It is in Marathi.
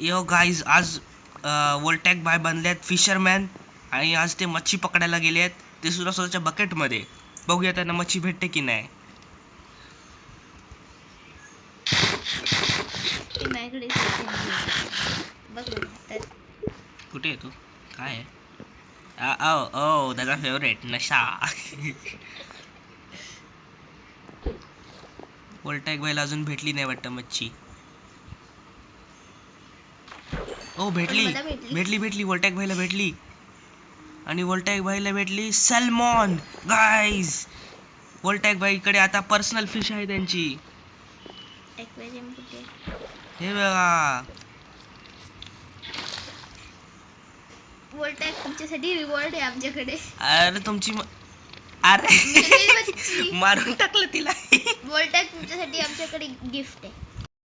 यो गाईज आज वोल्टॅक बाय बनलेत फिशरमॅन आणि आज ते मच्छी पकडायला गेलेत ते सुद्धा स्वतःच्या बकेट मध्ये. बघूया त्यांना मच्छी भेटते की नाही. कुठे आहे तू? काय आहे? ओ त्याचा फेवरेट नशा. वोल्टॅक बायला अजून भेटली नाही वाटतं मच्छी. ओ भेटली भेटली भेटली वोल्टॅक भाईला भेटली. आणि वोल्टॅक भाईला भेटली सॅल्मॉन. गाईज वोल्टॅक भाईकडे आता पर्सनल फिश आहे त्यांची. हे बघा वोल्टॅक तुमच्यासाठी रिवॉर्ड आहे आमच्याकडे. अरे तुमची अरे मारून टाकलं तिला. वोल्टॅक तुमच्यासाठी आमच्याकडे गिफ्ट आहे.